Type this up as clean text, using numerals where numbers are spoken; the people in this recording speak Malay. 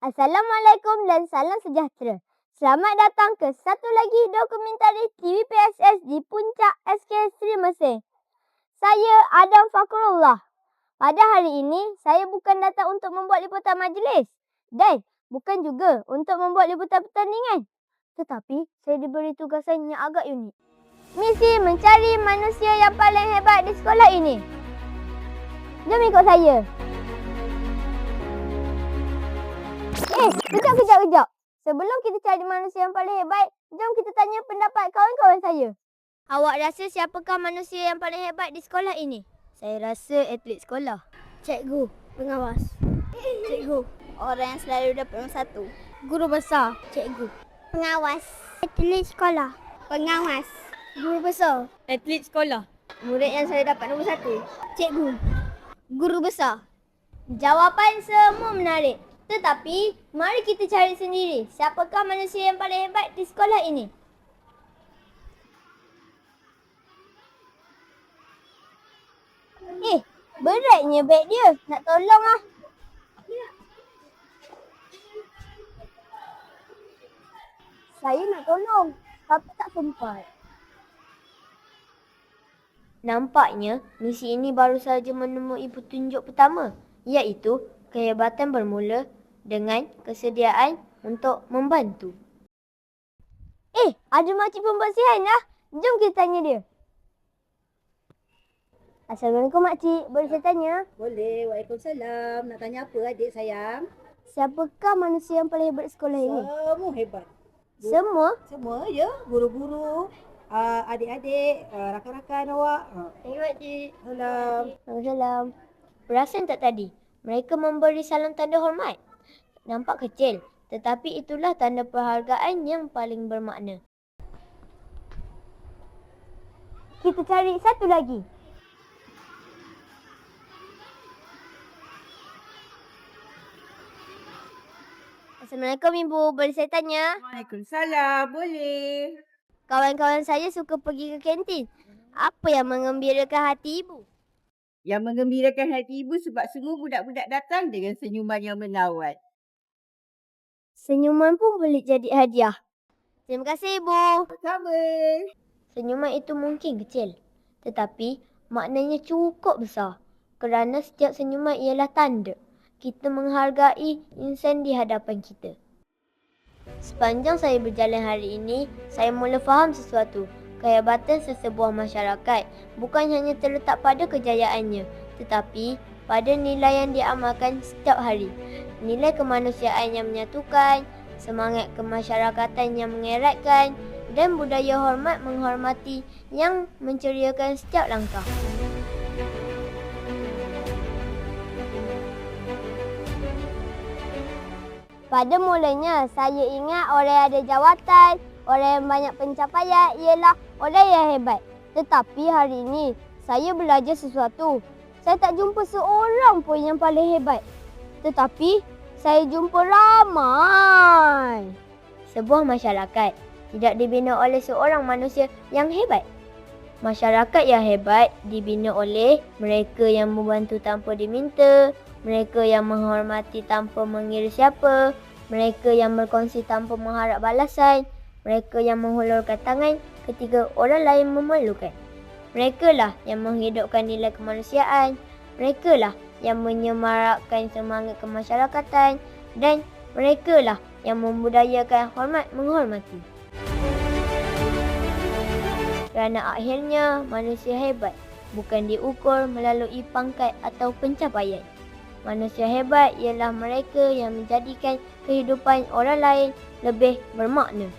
Assalamualaikum dan salam sejahtera. Selamat datang ke satu lagi dokumentari TV PSS di Puncak SK Sri Mesir. Saya Adam Fakrullah. Pada hari ini, saya bukan datang untuk membuat liputan majlis dan bukan juga untuk membuat liputan pertandingan. Tetapi, saya diberi tugasan yang agak unik. Misi mencari manusia yang paling hebat di sekolah ini. Jom ikut saya. Kejap. Sebelum kita cari manusia yang paling hebat, jom kita tanya pendapat kawan-kawan saya. Awak rasa siapakah manusia yang paling hebat di sekolah ini? Saya rasa atlet sekolah. Cikgu, pengawas. Cikgu, orang yang selalu dapat nombor 1. Guru besar. Cikgu, pengawas. Atlet sekolah. Pengawas. Guru besar. Atlet sekolah. Murid yang selalu dapat nombor 1. Cikgu. Guru besar. Jawapan semua menarik. Tetapi, mari kita cari sendiri siapakah manusia yang paling hebat di sekolah ini. Beratnya beg dia. Nak tolong lah. Saya nak tolong, tapi tak sempat. Nampaknya, misi ini baru saja menemui petunjuk pertama, iaitu kehebatan bermula dengan kesediaan untuk membantu. Ada makcik pembersihan dah. Jom kita tanya dia. Assalamualaikum makcik. Boleh saya tanya? Boleh. Waalaikumsalam. Nak tanya apa adik sayang? Siapakah manusia yang paling hebat di sekolah ini? Semua hebat. Semua? Semua ya. Guru-guru, adik-adik, rakan-rakan awak. Thank you makcik. Salam. Waalaikumsalam. Perasan tak tadi? Mereka memberi salam tanda hormat. Nampak kecil, tetapi itulah tanda perhargaan yang paling bermakna. Kita cari satu lagi. Assalamualaikum Ibu, boleh saya tanya? Waalaikumsalam. Boleh. Kawan-kawan saya suka pergi ke kantin. Apa yang mengembirakan hati Ibu? Yang menggembirakan hati ibu sebab semua budak-budak datang dengan senyuman yang menawan. Senyuman pun boleh jadi hadiah. Terima kasih Ibu. Sama. Senyuman itu mungkin kecil, tetapi maknanya cukup besar. Kerana setiap senyuman ialah tanda kita menghargai insan di hadapan kita. Sepanjang saya berjalan hari ini, saya mula faham sesuatu. Kehebatan sesebuah masyarakat bukan hanya terletak pada kejayaannya, tetapi pada nilai yang diamalkan setiap hari. Nilai kemanusiaan yang menyatukan, semangat kemasyarakatan yang mengeratkan, dan budaya hormat menghormati yang menceriakan setiap langkah. Pada mulanya, saya ingat orang yang ada jawatan, orang yang banyak pencapaian ialah orang yang hebat. Tetapi hari ini, saya belajar sesuatu. Saya tak jumpa seorang pun yang paling hebat. Tetapi, saya jumpa ramai. Sebuah masyarakat tidak dibina oleh seorang manusia yang hebat. Masyarakat yang hebat dibina oleh mereka yang membantu tanpa diminta, mereka yang menghormati tanpa mengira siapa, mereka yang berkongsi tanpa mengharap balasan, mereka yang menghulurkan tangan ketika orang lain memerlukan. Merekalah yang menghidupkan nilai kemanusiaan, merekalah yang menyemarakkan semangat kemasyarakatan, dan merekalah yang membudayakan hormat menghormati. Kerana akhirnya manusia hebat bukan diukur melalui pangkat atau pencapaian. Manusia hebat ialah mereka yang menjadikan kehidupan orang lain lebih bermakna.